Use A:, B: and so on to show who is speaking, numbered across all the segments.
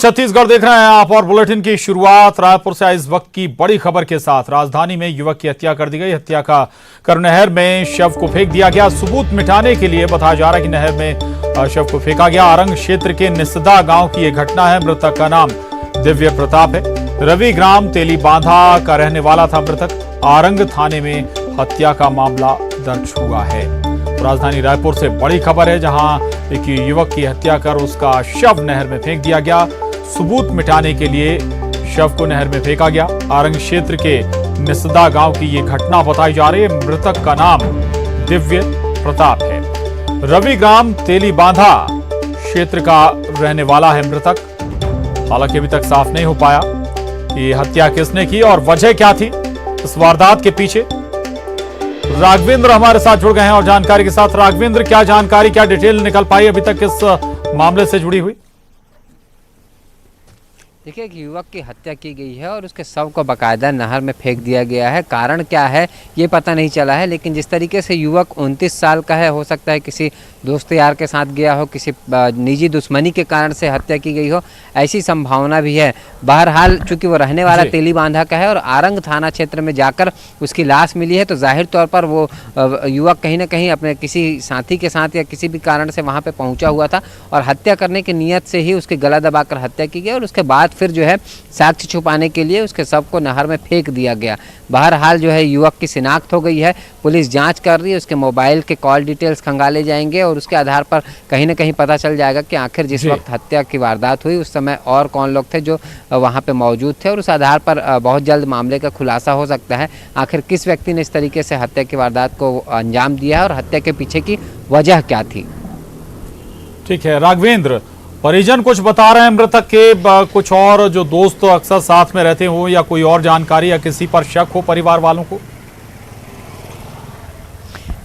A: छत्तीसगढ़ देख रहे हैं आप और बुलेटिन की शुरुआत रायपुर से इस वक्त की बड़ी खबर के साथ। राजधानी में युवक की हत्या कर दी गई। हत्या का कर नहर में शव को फेंक दिया गया। सबूत मिटाने के लिए बताया जा रहा है कि नहर में शव को फेंका गया। आरंग क्षेत्र के निसदा गांव की यह घटना है। मृतक का नाम दिव्य प्रताप है। रवि ग्राम तेली बांधा का रहने वाला था मृतक। आरंग थाने में हत्या का मामला दर्ज हुआ है। राजधानी रायपुर से बड़ी खबर है, जहां एक युवक की हत्या कर उसका शव नहर में फेंक दिया गया। सबूत मिटाने के लिए शव को नहर में फेंका गया। आरंग क्षेत्र के निसदा गांव की ये घटना बताई जा रही है। मृतक का नाम दिव्य प्रताप है। रवि ग्राम तेली बांधा क्षेत्र का रहने वाला है मृतक। हालांकि अभी तक साफ नहीं हो पाया कि हत्या किसने की और वजह क्या थी इस वारदात के पीछे। राघवेंद्र हमारे साथ जुड़ गए हैं और जानकारी के साथ। राघवेंद्र, क्या जानकारी, क्या डिटेल निकल पाई अभी तक इस मामले से जुड़ी हुई?
B: देखिए, एक युवक की हत्या की गई है और उसके शव को बाकायदा नहर में फेंक दिया गया है। कारण क्या है ये पता नहीं चला है, लेकिन जिस तरीके से युवक 29 साल का है, हो सकता है किसी दोस्त यार के साथ गया हो, किसी निजी दुश्मनी के कारण से हत्या की गई हो, ऐसी संभावना भी है। बहरहाल चूंकि वो रहने वाला तेली बांधा का है और आरंग थाना क्षेत्र में जाकर उसकी लाश मिली है, तो जाहिर तौर पर वो युवक कहीं ना कहीं अपने किसी साथी के साथ या किसी भी कारण से वहाँ पर पहुँचा हुआ था और हत्या करने की नीयत से ही उसके गला दबाकर हत्या की गई और उसके बाद फिर जो है साक्ष्य छुपाने के लिए उसके शव को नहर में फेंक दिया गया। बहरहाल जो है युवक की शिनाख्त हो गई है। पुलिस जांच कर रही है। उसके मोबाइल के कॉल डिटेल्स खंगाले जाएंगे और उसके आधार पर कहीं ना कहीं पता चल जाएगा कि आखिर जिस वक्त हत्या की वारदात हुई उस समय और कौन लोग थे जो वहां पे मौजूद थे, और उस आधार पर बहुत जल्द मामले का खुलासा हो सकता है। आखिर किस व्यक्ति ने इस तरीके से हत्या की वारदात को अंजाम दिया है और हत्या के पीछे की वजह क्या थी।
A: ठीक है राघवेंद्र, परिजन कुछ बता रहे हैं मृतक के, कुछ और जो दोस्त अक्सर साथ में रहते हो या कोई और जानकारी या किसी पर शक हो परिवार वालों को?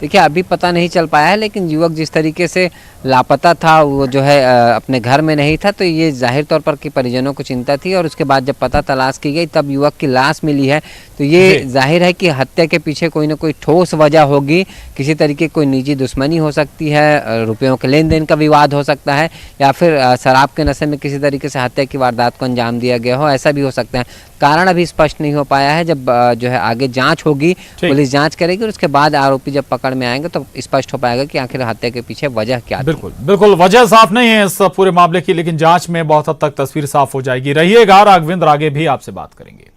B: देखिए, अभी पता नहीं चल पाया है, लेकिन युवक जिस तरीके से लापता था, वो जो है अपने घर में नहीं था, तो ये जाहिर तौर पर कि परिजनों को चिंता थी। और उसके बाद जब पता तलाश की गई तब युवक की लाश मिली है, तो ये जाहिर है कि हत्या के पीछे कोई ना कोई ठोस वजह होगी। किसी तरीके कोई निजी दुश्मनी हो सकती है, रुपयों के लेन देन का विवाद हो सकता है, या फिर शराब के नशे में किसी तरीके से हत्या की वारदात को अंजाम दिया गया हो, ऐसा भी हो सकता है। कारण अभी स्पष्ट नहीं हो पाया है। जब जो है आगे जाँच होगी, पुलिस जाँच करेगी और उसके बाद आरोपी जब पकड़ में आएंगे तो स्पष्ट हो पाएगा कि आखिर हत्या के पीछे वजह क्या थी।
A: बिल्कुल वजह साफ नहीं है इस पूरे मामले की, लेकिन जांच में बहुत हद तक तस्वीर साफ हो जाएगी। रहिएगा राघवेंद्र, आगे भी आपसे बात करेंगे।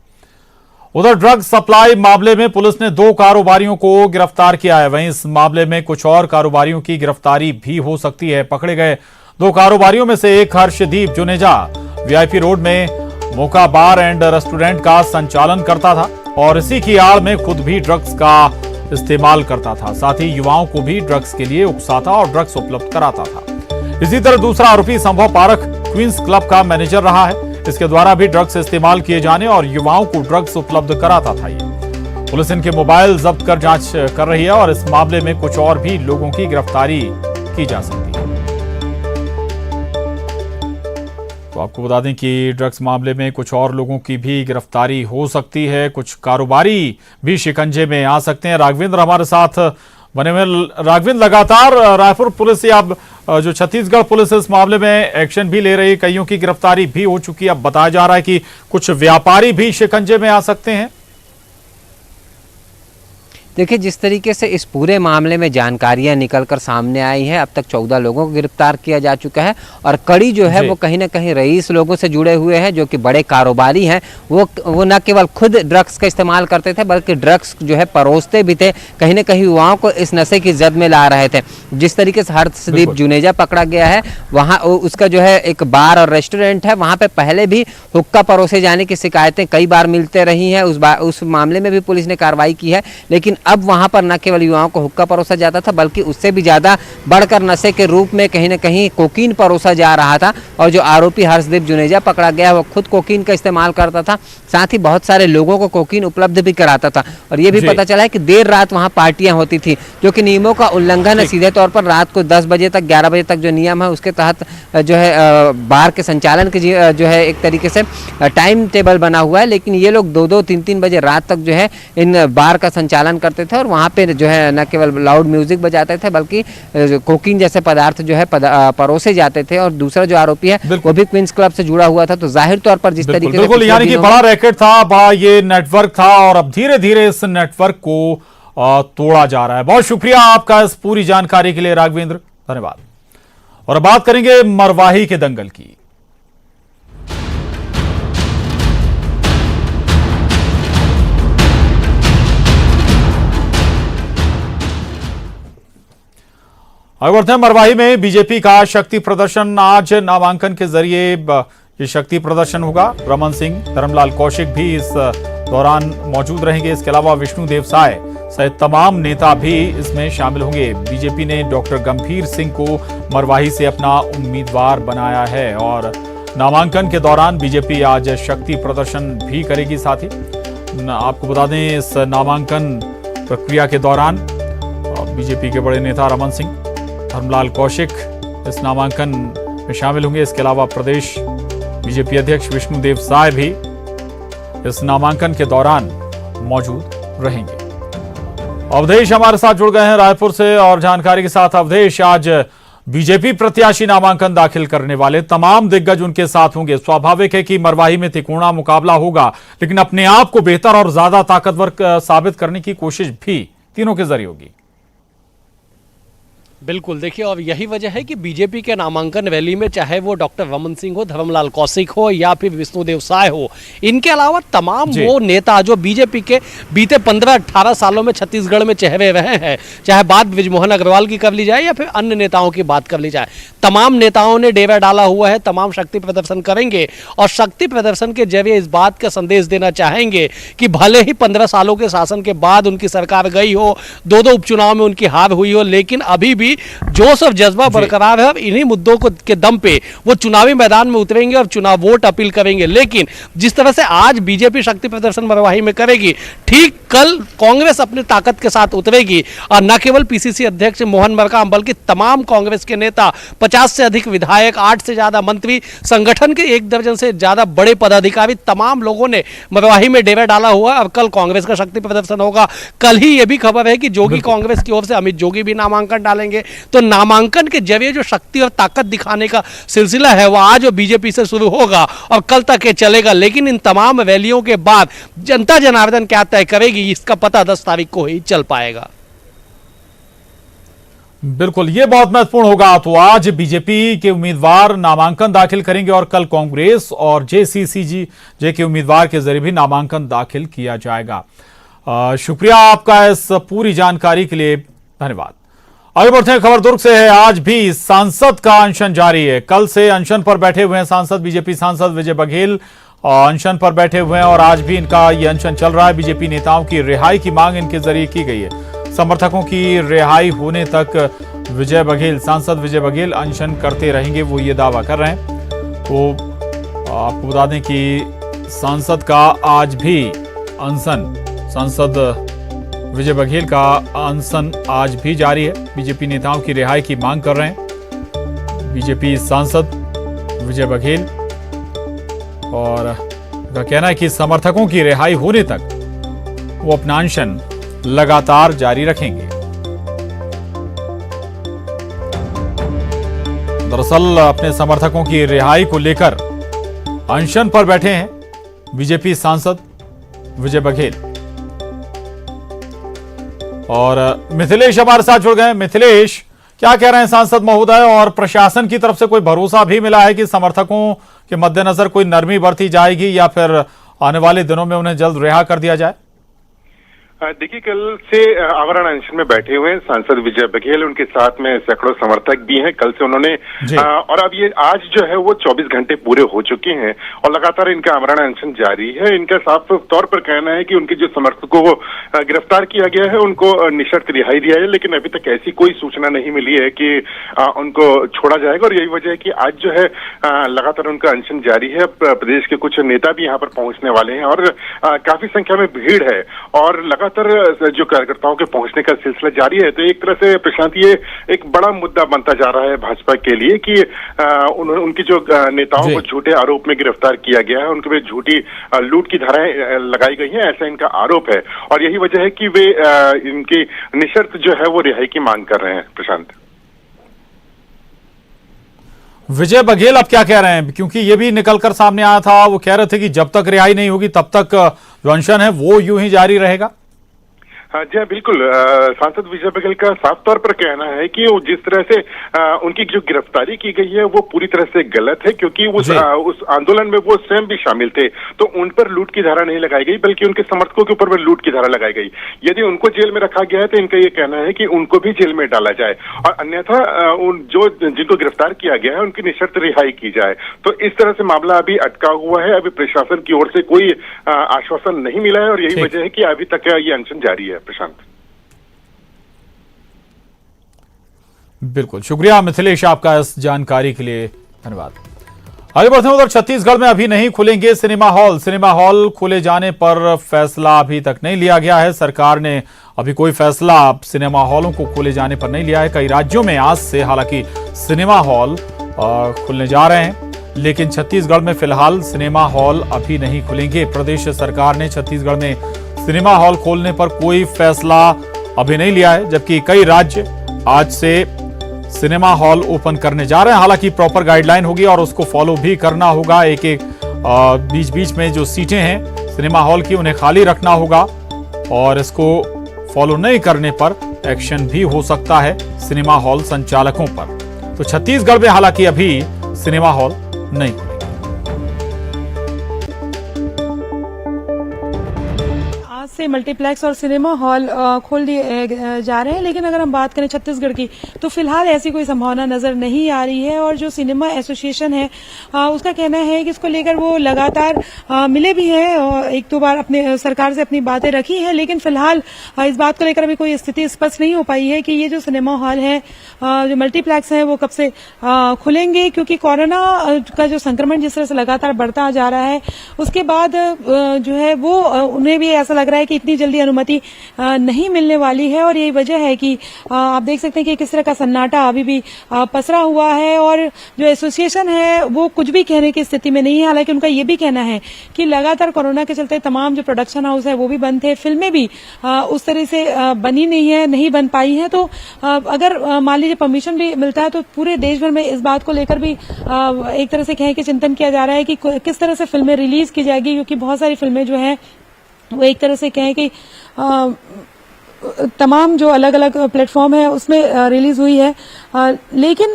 A: उधर ड्रग सप्लाई मामले में पुलिस ने 2 कारोबारियों को गिरफ्तार किया है। वहीं इस मामले में कुछ और कारोबारियों की गिरफ्तारी भी हो सकती है। पकड़े गए 2 कारोबारियों में से एक हर्षदीप जुनेजा वीआईपी रोड में मोका बार एंड रेस्टोरेंट का संचालन करता था और इसी की आड़ में खुद भी ड्रग्स का इस्तेमाल करता था। साथ ही युवाओं को भी ड्रग्स के लिए उकसाता और ड्रग्स उपलब्ध कराता था। इसी तरह दूसरा आरोपी संभव पारख क्वींस क्लब का मैनेजर रहा है। इसके द्वारा भी ड्रग्स इस्तेमाल किए जाने और युवाओं को ड्रग्स उपलब्ध कराता था। ये पुलिस इनके मोबाइल जब्त कर जांच कर रही है और इस मामले में कुछ और भी लोगों की गिरफ्तारी की जा सकती है। तो आपको बता दें कि ड्रग्स मामले में कुछ और लोगों की भी गिरफ्तारी हो सकती है। कुछ कारोबारी भी शिकंजे में आ सकते हैं। राघवेंद्र हमारे साथ बने हुए। राघवेंद्र, लगातार रायपुर पुलिस या अब जो छत्तीसगढ़ पुलिस इस मामले में एक्शन भी ले रही है, कईयों की गिरफ्तारी भी हो चुकी है। अब बताया जा रहा है कि कुछ व्यापारी भी शिकंजे में आ सकते हैं।
B: देखिए, जिस तरीके से इस पूरे मामले में जानकारियां निकलकर सामने आई हैं, अब तक 14 लोगों को गिरफ्तार किया जा चुका है और कड़ी जो है वो कहीं ना कहीं रईस लोगों से जुड़े हुए हैं जो कि बड़े कारोबारी हैं। वो न केवल खुद ड्रग्स का इस्तेमाल करते थे बल्कि ड्रग्स जो है परोसते भी थे, कहीं ना कहीं युवाओं को इस नशे की जद में ला रहे थे। जिस तरीके से हर्षदीप जुनेजा पकड़ा गया है, वहाँ उसका जो है एक बार और रेस्टोरेंट है, वहाँ पे पहले भी हुक्का परोसे जाने की शिकायतें कई बार मिलते रही हैं। उस मामले में भी पुलिस ने कार्रवाई की है, लेकिन अब वहां पर न केवल युवाओं को हुक्का परोसा जाता था बल्कि उससे भी ज्यादा बढ़कर नशे के रूप में कहीं न कहीं कोकीन परोसा जा रहा था। और जो आरोपी हर्षदीप जुनेजा पकड़ा गया वो खुद कोकीन का इस्तेमाल करता था, साथ ही बहुत सारे लोगों को कोकीन उपलब्ध भी कराता था। और ये भी पता चला है कि देर रात वहां पार्टियां होती थी, जो कि नियमों का उल्लंघन है। सीधे तौर पर रात को 10 बजे तक 11 बजे तक जो नियम है उसके तहत जो है बार के संचालन की जो है एक तरीके से टाइम टेबल बना हुआ है, लेकिन ये लोग 2-2, 3-3 बजे रात तक जो है इन बार का संचालन करते करते थे और वहाँ पे जो है न केवल लाउड म्यूजिक बजाते थे बल्कि कोकीन जैसे पदार्थ जो है परोसे जाते थे। और दूसरा जो आरोपी है वो भी क्वींस क्लब से जुड़ा हुआ था। तो जाहिर तौर पर जिस तरीके से
A: बिल्कुल, यानी कि बड़ा रैकेट था, बड़ा ये नेटवर्क था और अब धीरे धीरे इस नेटवर्क को तोड़ा जा रहा है। बहुत शुक्रिया आपका इस पूरी जानकारी के लिए राघवेंद्र, धन्यवाद। और अब बात करेंगे मरवाही के दंगल की। आगे बढ़ते हैं। मरवाही में बीजेपी का शक्ति प्रदर्शन। आज नामांकन के जरिए ये शक्ति प्रदर्शन होगा। रमन सिंह, धर्मलाल कौशिक भी इस दौरान मौजूद रहेंगे। इसके अलावा विष्णु देव साय सहित तमाम नेता भी इसमें शामिल होंगे। बीजेपी ने डॉक्टर गंभीर सिंह को मरवाही से अपना उम्मीदवार बनाया है और नामांकन के दौरान बीजेपी आज शक्ति प्रदर्शन भी करेगी। साथ ही आपको बता दें, इस नामांकन प्रक्रिया के दौरान बीजेपी के बड़े नेता रमन सिंह, धर्मलाल कौशिक इस नामांकन में शामिल होंगे। इसके अलावा प्रदेश बीजेपी अध्यक्ष विष्णु देव साय भी इस नामांकन के दौरान मौजूद रहेंगे। अवधेश हमारे साथ जुड़ गए हैं रायपुर से और जानकारी के साथ। अवधेश, आज बीजेपी प्रत्याशी नामांकन दाखिल करने वाले तमाम दिग्गज उनके साथ होंगे। स्वाभाविक है कि मरवाही में तिकोना मुकाबला होगा, लेकिन अपने आप को बेहतर और ज्यादा ताकतवर साबित करने की कोशिश भी तीनों के जरिए होगी।
C: बिल्कुल, देखिए, और यही वजह है कि बीजेपी के नामांकन रैली में चाहे वो डॉक्टर रमन सिंह हो, धर्मलाल कौशिक हो या फिर विष्णुदेव साय हो, इनके अलावा तमाम वो नेता जो बीजेपी के बीते 15-18 सालों में छत्तीसगढ़ में चेहरे रहे हैं, चाहे बात बृजमोहन अग्रवाल की कर ली जाए या फिर अन्य नेताओं की बात कर ली जाए, तमाम नेताओं ने डेरा डाला हुआ है। तमाम शक्ति प्रदर्शन करेंगे और शक्ति प्रदर्शन के जरिए इस बात का संदेश देना चाहेंगे कि भले ही 15 सालों के शासन के बाद उनकी सरकार गई हो, 2 उपचुनाव में उनकी हार हुई हो, लेकिन अभी भी जोश और जज्बा बरकरार है और इन्हीं मुद्दों को के दम पे वो चुनावी मैदान में उतरेंगे और चुनाव वोट अपील करेंगे। लेकिन जिस तरह से आज बीजेपी शक्ति प्रदर्शन मरवाही में करेगी, ठीक कल कांग्रेस अपनी ताकत के साथ उतरेगी और न केवल पीसीसी अध्यक्ष मोहन मरकाम बल्कि तमाम कांग्रेस के नेता, 50 से अधिक विधायक, 8 से ज्यादा मंत्री, संगठन के 1 दर्जन से ज्यादा बड़े पदाधिकारी, तमाम लोगों ने मरवाही में डेरा डाला हुआ है और कल कांग्रेस का शक्ति प्रदर्शन होगा। कल ही यह भी खबर है कि जोगी कांग्रेस की ओर से अमित जोगी भी नामांकन डालेंगे। तो नामांकन के जरिए जो शक्ति और ताकत दिखाने का सिलसिला है वह आज बीजेपी से शुरू होगा और कल तक ये चलेगा। लेकिन इन तमाम रैलियों के बाद जनता जनार्दन क्या तय करेगी, इसका पता 10 तारीख को ही चल पाएगा।
A: बिल्कुल, ये बहुत महत्वपूर्ण होगा। तो आज बीजेपी के उम्मीदवार नामांकन दाखिल करेंगे और कल कांग्रेस और जेसीसीजे के उम्मीदवार के जरिए भी नामांकन दाखिल किया जाएगा। शुक्रिया आपका इस पूरी जानकारी के लिए, धन्यवाद। आगे बढ़ते हैं, खबर दुर्ग से है। आज भी सांसद का अनशन जारी है। कल से अनशन पर बैठे हुए हैं सांसद, बीजेपी सांसद विजय बघेल अनशन पर बैठे हुए हैं और आज भी इनका ये अनशन चल रहा है। बीजेपी नेताओं की रिहाई की मांग इनके जरिए की गई है। समर्थकों की रिहाई होने तक विजय बघेल, सांसद विजय बघेल अनशन करते रहेंगे, वो ये दावा कर रहे हैं। तो आपको बता दें कि सांसद का आज भी अनशन, सांसद विजय बघेल का अनशन आज भी जारी है। बीजेपी नेताओं की रिहाई की मांग कर रहे हैं बीजेपी सांसद विजय बघेल और उनका कहना है कि समर्थकों की रिहाई होने तक वो अपना अनशन लगातार जारी रखेंगे। दरअसल अपने समर्थकों की रिहाई को लेकर अनशन पर बैठे हैं बीजेपी सांसद विजय बघेल। और मिथिलेश हमारे साथ जुड़ गए। मिथिलेश, क्या कह रहे हैं सांसद महोदय, और प्रशासन की तरफ से कोई भरोसा भी मिला है कि समर्थकों के मद्देनजर कोई नरमी बरती जाएगी या फिर आने वाले दिनों में उन्हें जल्द रिहा कर दिया जाए?
D: देखिए, कल से आवरण अनशन में बैठे हुए हैं सांसद विजय बघेल, उनके साथ में सैकड़ों समर्थक भी हैं। कल से उन्होंने और अब ये आज जो है वो 24 घंटे पूरे हो चुके हैं और लगातार इनका आवरण अनशन जारी है। इनका साफ तौर पर कहना है कि उनके जो समर्थकों को गिरफ्तार किया गया है उनको निशर्त रिहाई दिया है, लेकिन अभी तक ऐसी कोई सूचना नहीं मिली है कि उनको छोड़ा जाएगा। और यही वजह है कि आज जो है लगातार उनका अनशन जारी है। प्रदेश के कुछ नेता भी यहाँ पर पहुंचने वाले हैं और काफी संख्या में भीड़ है और लगातार जो कार्यकर्ताओं के पहुंचने का सिलसिला जारी है, तो एक तरह से प्रशांत ये एक बड़ा मुद्दा बनता जा रहा है भाजपा के लिए कि उनकी जो नेताओं को झूठे आरोप में गिरफ्तार किया गया है, उनके पे झूठी लूट की धाराएं लगाई गई हैं, ऐसा इनका आरोप है। और यही वजह है कि वे इनकी निशर्त जो है वो रिहाई की मांग कर रहे हैं। प्रशांत,
A: विजय बघेल अब क्या कह रहे हैं, क्योंकि ये भी निकलकर सामने आया था, वो कह रहे थे कि जब तक रिहाई नहीं होगी तब तक जो अनशन है वो यूं ही जारी रहेगा।
D: जी बिल्कुल, सांसद विजय बघेल का साफ तौर पर कहना है कि वो जिस तरह से उनकी जो गिरफ्तारी की गई है वो पूरी तरह से गलत है, क्योंकि उस आंदोलन में वो स्वयं भी शामिल थे, तो उन पर लूट की धारा नहीं लगाई गई, बल्कि उनके समर्थकों के ऊपर लूट की धारा लगाई गई। यदि उनको जेल में रखा गया है तो इनका ये कहना है कि उनको भी जेल में डाला जाए, और अन्यथा जिनको गिरफ्तार किया गया है उनकी निशर्त रिहाई की जाए। तो इस तरह से मामला अभी अटका हुआ है, अभी प्रशासन की ओर से कोई आश्वासन नहीं मिला है, और यही वजह है कि अभी तक ये अनशन जारी है। प्रशांत,
A: बिल्कुल शुक्रिया मिथिलेश आपका इस जानकारी के लिए, धन्यवाद। आगे बढ़ते हैं, उधर छत्तीसगढ़ में अभी नहीं खुलेंगे सिनेमा हॉल। सिनेमा हॉल खोले जाने पर फैसला अभी तक नहीं लिया गया है। सरकार ने अभी कोई फैसला सिनेमा हॉलों को खोले जाने पर नहीं लिया है। कई राज्यों में आज से हालांकि सिनेमा हॉल खुलने जा रहे हैं, लेकिन छत्तीसगढ़ में फिलहाल सिनेमा हॉल अभी नहीं खुलेंगे। प्रदेश सरकार ने छत्तीसगढ़ में सिनेमा हॉल खोलने पर कोई फैसला अभी नहीं लिया है, जबकि कई राज्य आज से सिनेमा हॉल ओपन करने जा रहे हैं। हालांकि प्रॉपर गाइडलाइन होगी और उसको फॉलो भी करना होगा। एक एक बीच बीच में जो सीटें हैं सिनेमा हॉल की उन्हें खाली रखना होगा, और इसको फॉलो नहीं करने पर एक्शन भी हो सकता है सिनेमा हॉल संचालकों पर। तो छत्तीसगढ़ में हालांकि अभी सिनेमा हॉल नहीं खुलेगा।
E: से मल्टीप्लेक्स और सिनेमा हॉल खोल दिए जा रहे हैं, लेकिन अगर हम बात करें छत्तीसगढ़ की तो फिलहाल ऐसी कोई संभावना नजर नहीं आ रही है। और जो सिनेमा एसोसिएशन है उसका कहना है कि इसको लेकर वो लगातार मिले भी हैं और एक दो बार अपने सरकार से अपनी बातें रखी हैं, लेकिन फिलहाल इस बात को लेकर अभी कोई स्थिति स्पष्ट नहीं हो पाई है कि ये जो सिनेमा हॉल है, जो मल्टीप्लेक्स है, वो कब से खुलेंगे, क्योंकि कोरोना का जो संक्रमण जिस तरह से लगातार बढ़ता जा रहा है उसके बाद जो है वो उन्हें भी ऐसा लग रहा है कि इतनी जल्दी अनुमति नहीं मिलने वाली है। और यही वजह है कि आप देख सकते हैं कि किस तरह का सन्नाटा अभी भी पसरा हुआ है, और जो एसोसिएशन है वो कुछ भी कहने की स्थिति में नहीं है। हालांकि उनका ये भी कहना है कि लगातार कोरोना के चलते तमाम जो प्रोडक्शन हाउस है वो भी बंद थे, फिल्में भी उस तरह से बनी नहीं बन पाई हैं। तो अगर मान लीजिए परमिशन भी मिलता है तो पूरे देश भर में इस बात को लेकर भी एक तरह से कहें कि चिंतन किया जा रहा है कि किस तरह से फिल्में रिलीज की जाएगी, क्योंकि बहुत सारी फिल्में जो है वो एक तरह से कहें कि तमाम जो अलग अलग प्लेटफॉर्म है उसमें रिलीज हुई है, लेकिन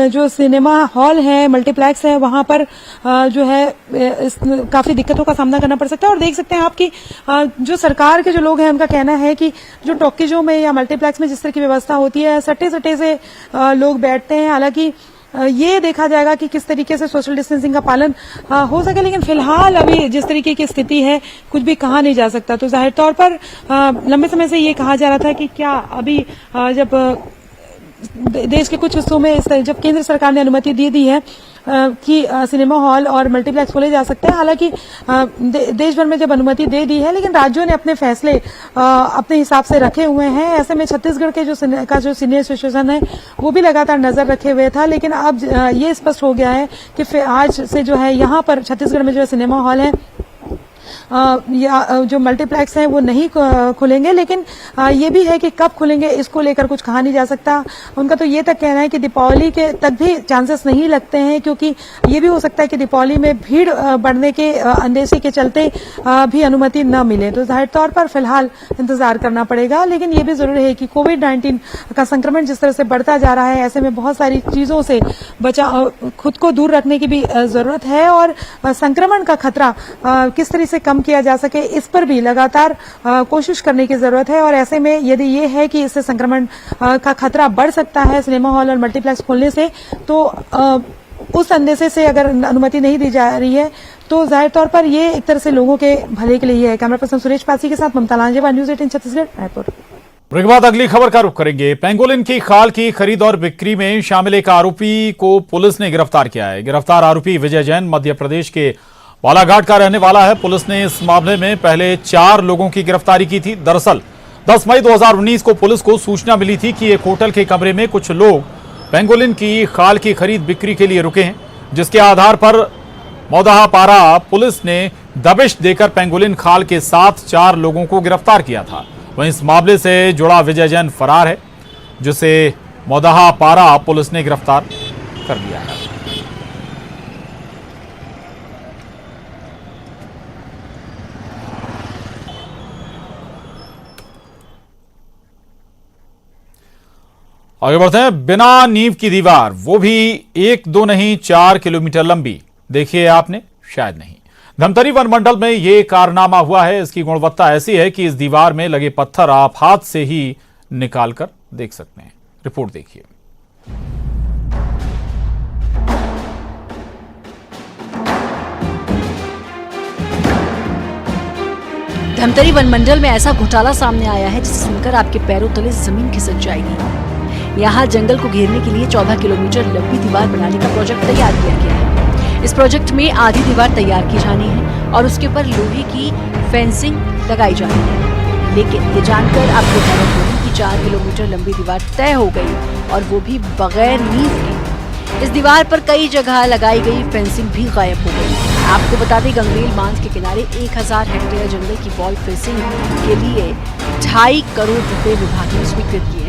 E: जो सिनेमा हॉल है, मल्टीप्लेक्स है, वहां पर जो है काफी दिक्कतों का सामना करना पड़ सकता है। और देख सकते हैं आपकी जो सरकार के जो लोग हैं उनका कहना है कि जो टॉकीजों में या मल्टीप्लेक्स में जिस तरह की व्यवस्था होती है, सट्टे सट्टे से लोग बैठते हैं। हालांकि ये देखा जाएगा कि किस तरीके से सोशल डिस्टेंसिंग का पालन हो सके, लेकिन फिलहाल अभी जिस तरीके की स्थिति है कुछ भी कहा नहीं जा सकता। तो जाहिर तौर पर लंबे समय से ये कहा जा रहा था कि क्या अभी जब देश के कुछ हिस्सों में जब केंद्र सरकार ने अनुमति दे दी है कि सिनेमा हॉल और मल्टीप्लेक्स खोले जा सकते हैं, हालांकि देश भर में जब अनुमति दे दी है, लेकिन राज्यों ने अपने फैसले अपने हिसाब से रखे हुए हैं। ऐसे में छत्तीसगढ़ के जो सिने एसोसिएशन है वो भी लगातार नजर रखे हुए था, लेकिन अब ये स्पष्ट हो गया है कि आज से जो है यहाँ पर छत्तीसगढ़ में जो सिनेमा हॉल है या जो मल्टीप्लेक्स है वो नहीं खुलेंगे, लेकिन ये भी है कि कब खुलेंगे इसको लेकर कुछ कहा नहीं जा सकता। उनका तो ये तक कहना है कि दीपावली के तक भी चांसेस नहीं लगते हैं, क्योंकि ये भी हो सकता है कि दीपावली में भीड़ बढ़ने के अंदेशे के चलते भी अनुमति न मिले। तो जाहिर तौर पर फिलहाल इंतजार करना पड़ेगा, लेकिन ये भी जरूरी है कि कोविड-19 का संक्रमण जिस तरह से बढ़ता जा रहा है, ऐसे में बहुत सारी चीजों से खुद को दूर रखने की भी जरूरत है, और संक्रमण का खतरा किस तरह से कम किया जा सके इस पर भी लगातार कोशिश करने की जरूरत है। और ऐसे में यदि ये है कि इससे संक्रमण का खतरा बढ़ सकता है सिनेमा हॉल और मल्टीप्लेक्स खोलने से, तो उस अंदेशे से अगर अनुमति नहीं दी जा रही है तो जाहिर तौर पर ये एक तरह से लोगों के भले के लिए है। कैमरा पर्सन सुरेश पासी के साथ ममता लांजेवा, न्यूज 18 छत्तीसगढ़, रायपुर।
A: ब्रेक बाद अगली खबर का रुख करेंगे। पेंगोलिन की खाल की खरीद और बिक्री में शामिल एक आरोपी को पुलिस ने गिरफ्तार किया है। गिरफ्तार आरोपी विजय जैन मध्य प्रदेश के बालाघाट का रहने वाला है। पुलिस ने इस मामले में पहले 4 लोगों की गिरफ्तारी की थी। दरअसल 10 मई 2019 को पुलिस को सूचना मिली थी कि एक होटल के कमरे में कुछ लोग पेंगोलिन की खाल की खरीद बिक्री के लिए रुके हैं, जिसके आधार पर मौदाहापारा पुलिस ने दबिश देकर पेंगोलिन खाल के साथ 4 लोगों को गिरफ्तार किया था। वहीं इस मामले से जुड़ा विजय जैन फरार है, जिसे मौदाहापारा पुलिस ने गिरफ्तार कर लिया है। आगे बढ़ते हैं। बिना नींव की दीवार, वो भी 1-2 नहीं 4 किलोमीटर लंबी। देखिए आपने शायद नहीं। धमतरी वन मंडल में ये कारनामा हुआ है। इसकी गुणवत्ता ऐसी है कि इस दीवार में लगे पत्थर आप हाथ से ही निकाल कर देख सकते हैं। रिपोर्ट देखिए।
F: धमतरी वन मंडल में ऐसा घोटाला सामने आया है जिसे सुनकर आपके पैरों तले जमीन खिसक जाएगी। यहाँ जंगल को घेरने के लिए 14 किलोमीटर लंबी दीवार बनाने का प्रोजेक्ट तैयार किया गया है। इस प्रोजेक्ट में आधी दीवार तैयार की जानी है और उसके ऊपर लोहे की फेंसिंग लगाई जानी है। लेकिन ये जानकर आपको हैरत होगी कि 4 किलोमीटर लंबी दीवार तय हो गई और वो भी बगैर नींव के। इस दीवार पर कई जगह लगाई गई फेंसिंग भी गायब हो गई। आपको बता दें, गंगरेल बांध के किनारे 1000 हेक्टेयर जंगल की वॉल फेंसिंग के लिए 2.5 करोड़ रुपए विभाग ने स्वीकृत किए हैं।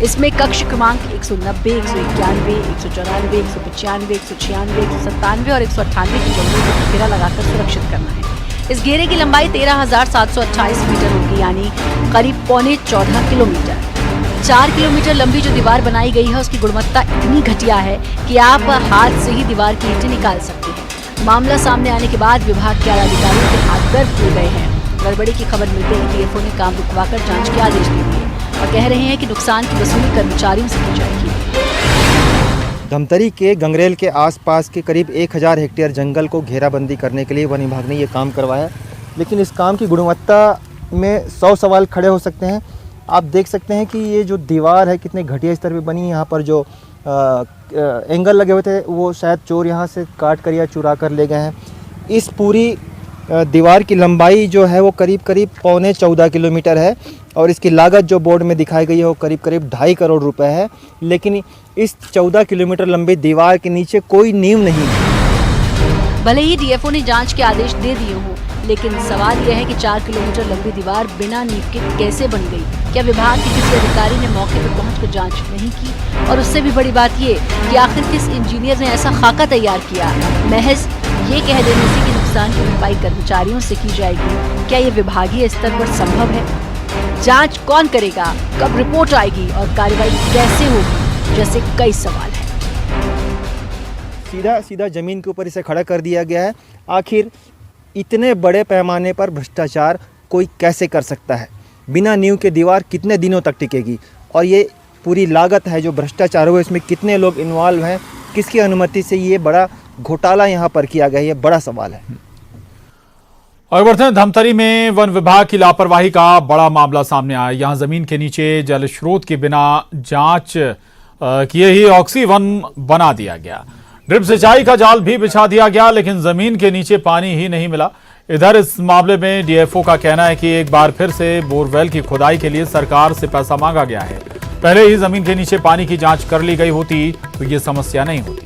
F: इसमें कक्ष क्रमांक 190, 191, 194, 195, 196, 197 और 198 की जंगलों को घेरा लगाकर सुरक्षित करना है। इस घेरे की लंबाई 13,728 मीटर होगी, यानी करीब 14.25 किलोमीटर। 4 किलोमीटर लंबी जो दीवार बनाई गई है उसकी गुणवत्ता इतनी घटिया है कि आप हाथ से ही दीवार की ईंटें निकाल सकते हैं। मामला सामने आने के बाद विभाग के आला अधिकारियों के हाथ गर्म हो गए हैं। गड़बड़ी की खबर मिलते ही डीएफओ ने काम रुकवाकर जांच के आदेश दे दिए और कह रहे हैं कि नुकसान की वसूली कर्मचारियों से की जाएगी।
G: धमतरी के गंगरेल के आसपास के करीब 1000 हेक्टेयर जंगल को घेराबंदी करने के लिए वन विभाग ने ये काम करवाया, लेकिन इस काम की गुणवत्ता में 100 सवाल खड़े हो सकते हैं। आप देख सकते हैं कि ये जो दीवार है कितने घटिया स्तर पे बनी है। यहाँ पर जो एंगल लगे हुए थे वो शायद चोर यहाँ से काट कर या चुरा कर ले गए हैं। इस पूरी दीवार की लंबाई जो है वो करीब 14.25 किलोमीटर है और इसकी लागत जो बोर्ड में दिखाई गई है वो करीब 2.5 करोड़ रुपए है। लेकिन इस 14 किलोमीटर लंबी दीवार के नीचे कोई नींव नहीं है।
F: भले ही डीएफओ ने जांच के आदेश दे दिए हों, लेकिन सवाल यह है कि 4 किलोमीटर लंबी दीवार बिना नींव के कैसे बन गई? क्या विभाग के किसी अधिकारी ने मौके पर पहुंचकर जांच नहीं की? और उससे भी बड़ी बात ये कि आखिर किस इंजीनियर ने ऐसा खाका तैयार किया? महज ये कह देने से कि नुकसान की भरपाई कर्मचारियों से की जाएगी, क्या ये विभागीय स्तर पर संभव है? जांच कौन करेगा, कब रिपोर्ट आएगी और कार्रवाई कैसे होगी, जैसे कई सवाल हैं।
G: सीधा जमीन के ऊपर इसे खड़ा कर दिया गया है। आखिर इतने बड़े पैमाने पर भ्रष्टाचार कोई कैसे कर सकता है? बिना नींव के दीवार कितने दिनों तक टिकेगी? और ये पूरी लागत है जो भ्रष्टाचार हुआ, इसमें कितने लोग इन्वॉल्व हैं, किसकी अनुमति से ये बड़ा घोटाला यहाँ पर किया गया, ये बड़ा सवाल है।
A: और बढ़ते हैं। धमतरी में वन विभाग की लापरवाही का बड़ा मामला सामने आया। यहां जमीन के नीचे जल स्रोत के बिना जांच किए ही ऑक्सी वन बना दिया गया। ड्रिप सिंचाई का जाल भी बिछा दिया गया, लेकिन जमीन के नीचे पानी ही नहीं मिला। इधर इस मामले में डीएफओ का कहना है कि एक बार फिर से बोरवेल की खुदाई के लिए सरकार से पैसा मांगा गया है। पहले ही जमीन के नीचे पानी की जांच कर ली गई होती तो ये समस्या नहीं होती।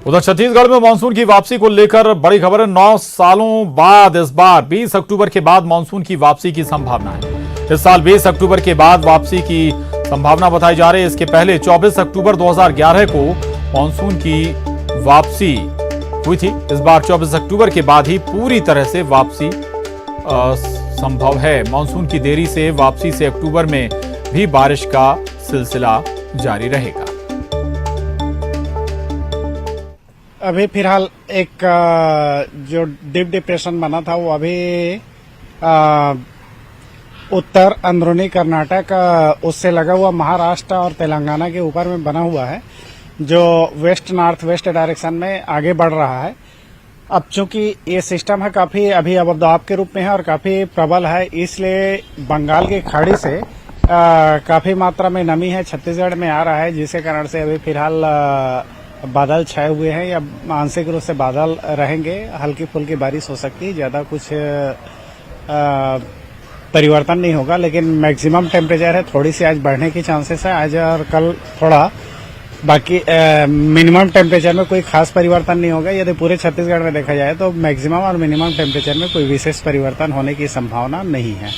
A: उधर छत्तीसगढ़ में मानसून की वापसी को लेकर बड़ी खबर है। 9 सालों बाद इस बार 20 अक्टूबर के बाद मानसून की वापसी की संभावना है। इस साल 20 अक्टूबर के बाद वापसी की संभावना बताई जा रही है। इसके पहले 24 अक्टूबर 2011 को मानसून की वापसी हुई थी। इस बार 24 अक्टूबर के बाद ही पूरी तरह से वापसी संभव है। मानसून की देरी से वापसी से अक्टूबर में भी बारिश का सिलसिला जारी रहेगा।
H: अभी फिलहाल एक जो डीप डिप्रेशन बना था वो अभी उत्तर अंदरूनी कर्नाटक उससे लगा हुआ महाराष्ट्र और तेलंगाना के ऊपर में बना हुआ है, जो वेस्ट नॉर्थ वेस्ट डायरेक्शन में आगे बढ़ रहा है। अब चूंकि ये सिस्टम है काफी अभी अवदाब के रूप में है और काफी प्रबल है, इसलिए बंगाल की खाड़ी से काफी मात्रा में नमी है छत्तीसगढ़ में आ रहा है, जिसके कारण से अभी फिलहाल बादल छाए हुए हैं या आंशिक रूप से बादल रहेंगे। हल्की फुल्की बारिश हो सकती है, ज्यादा कुछ परिवर्तन नहीं होगा, लेकिन मैक्सिमम टेम्परेचर है थोड़ी सी आज बढ़ने की चांसेस है आज और कल थोड़ा। बाकी मिनिमम टेम्परेचर में कोई खास परिवर्तन नहीं होगा। यदि पूरे छत्तीसगढ़ में देखा जाए तो मैक्सिमम और मिनिमम टेम्परेचर में कोई विशेष परिवर्तन होने की संभावना नहीं है।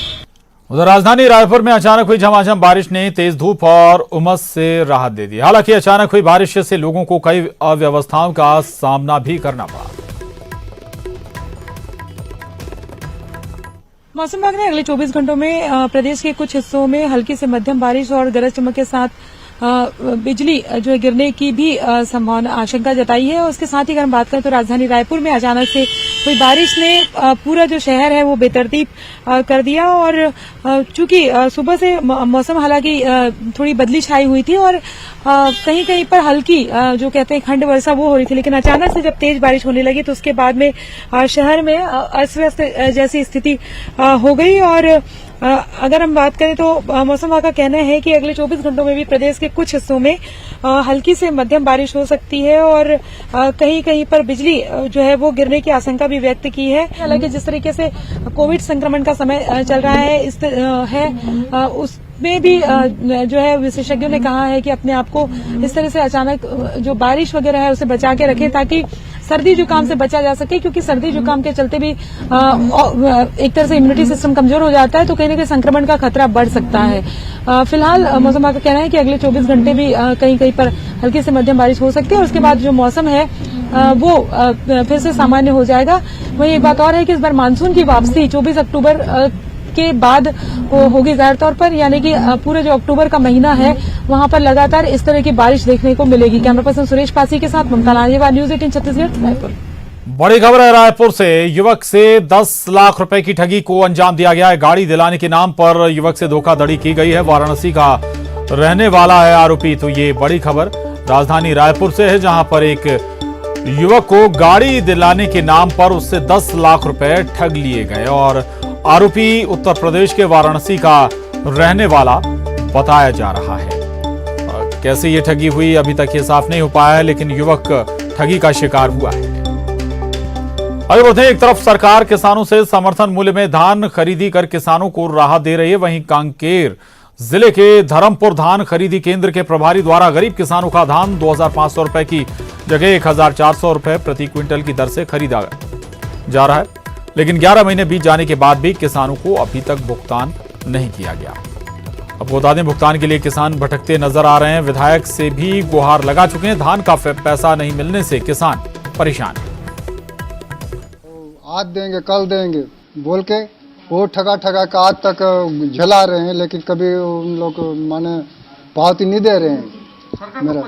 A: उधर राजधानी रायपुर में अचानक हुई झमाझम बारिश ने तेज धूप और उमस से राहत दे दी। हालांकि अचानक हुई बारिश से लोगों को कई अव्यवस्थाओं का सामना भी करना पड़ा।
E: मौसम विभाग ने अगले 24 घंटों में प्रदेश के कुछ हिस्सों में हल्की से मध्यम बारिश और गरज चमक के साथ बिजली जो है गिरने की भी संभावना आशंका जताई है। उसके साथ ही अगर हम बात करें तो राजधानी रायपुर में अचानक से हुई बारिश ने पूरा जो शहर है वो बेतरतीब कर दिया और चूंकि सुबह से मौसम हालांकि थोड़ी बदली छाई हुई थी और कहीं कहीं पर हल्की जो कहते हैं खंड वर्षा वो हो रही थी, लेकिन अचानक से जब तेज बारिश होने लगी तो उसके बाद में शहर में अस्त व्यस्त जैसी स्थिति हो गई। और अगर हम बात करें तो मौसम विभाग का कहना है कि अगले 24 घंटों में भी प्रदेश के कुछ हिस्सों में हल्की से मध्यम बारिश हो सकती है और कहीं कहीं पर बिजली जो है वो गिरने की आशंका भी व्यक्त की है। हालांकि जिस तरीके से कोविड संक्रमण का समय चल रहा है उसमें भी जो है विशेषज्ञों ने कहा है कि अपने आप को इस तरह से अचानक जो बारिश वगैरह है उसे बचा के रखें ताकि सर्दी जुकाम से बचा जा सके, क्योंकि सर्दी जुकाम के चलते भी एक तरह से इम्यूनिटी सिस्टम कमजोर हो जाता है तो कहीं न कहीं संक्रमण का खतरा बढ़ सकता है। फिलहाल मौसम विभाग का कहना है कि अगले 24 घंटे भी कहीं कहीं पर हल्की से मध्यम बारिश हो सकती है और उसके बाद जो मौसम है वो फिर से सामान्य हो जाएगा। वहीं एक बात और है कि इस बार मानसून की वापसी 24 अक्टूबर के बाद होगी ज़ाहिर तौर पर, यानी कि पूरे जो अक्टूबर का महीना है वहां पर लगातार इस तरह की बारिश देखने को मिलेगी। कैमरा पर्सन सुरेश पासी के साथ ममता लांजेवाल, न्यूज 18 छत्तीसगढ़ रायपुर।
A: बड़ी खबर है रायपुर से। युवक से 10 लाख रुपए की ठगी को अंजाम दिया गया है। गाड़ी दिलाने के नाम पर युवक से धोखाधड़ी की गई है। वाराणसी का रहने वाला है आरोपी। तो ये बड़ी खबर राजधानी रायपुर से है, जहां पर एक युवक को गाड़ी दिलाने के नाम पर उससे 10 लाख रुपए ठग लिए गए और आरोपी उत्तर प्रदेश के वाराणसी का रहने वाला बताया जा रहा है। कैसे ये ठगी हुई अभी तक ये साफ नहीं हो पाया है, लेकिन युवक ठगी का शिकार हुआ है। आगे बढ़ते हैं। एक तरफ सरकार किसानों से समर्थन मूल्य में धान खरीदी कर किसानों को राहत दे रही है, वहीं कांकेर जिले के धर्मपुर धान खरीदी केंद्र के प्रभारी द्वारा गरीब किसानों का धान 2500 रुपए की जगह 1400 रुपए प्रति क्विंटल की दर से खरीदा जा रहा है। लेकिन 11 महीने बीत जाने के बाद भी किसानों को अभी तक भुगतान नहीं किया गया। अब बता दें, भुगतान के लिए किसान भटकते नजर आ रहे हैं। विधायक से भी गुहार लगा चुके हैं। धान का पैसा नहीं मिलने से किसान परेशान।
I: आज देंगे कल देंगे बोल के वो ठगा का आज तक झला रहे हैं, लेकिन कभी उन लोग माने पावती नहीं दे रहे हैं। मेरा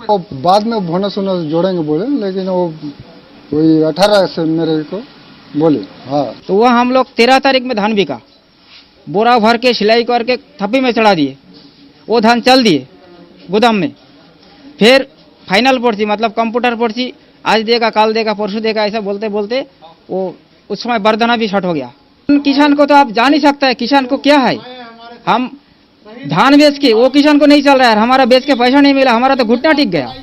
I: वो बाद में बोनस जोड़ेंगे बोले, लेकिन वो वही 18 से मेरे को बोले। हाँ,
J: तो वह हम लोग 13 तारीख में धान बिका, बोरा भर के सिलाई करके थप्पी में चढ़ा दिए। वो धान चल दिए गोदाम में। फिर फाइनल पर्ची मतलब कंप्यूटर पर्ची आज देगा कल देगा परसों देगा ऐसा बोलते बोलते वो उस समय बरदाना भी शॉर्ट हो गया। किसान को तो आप जान ही सकता है किसान को क्या है। हम धान बेच के वो किसान को नहीं चल रहा है, हमारा बेच के पैसा नहीं मिला, हमारा तो घुटना टिक गया।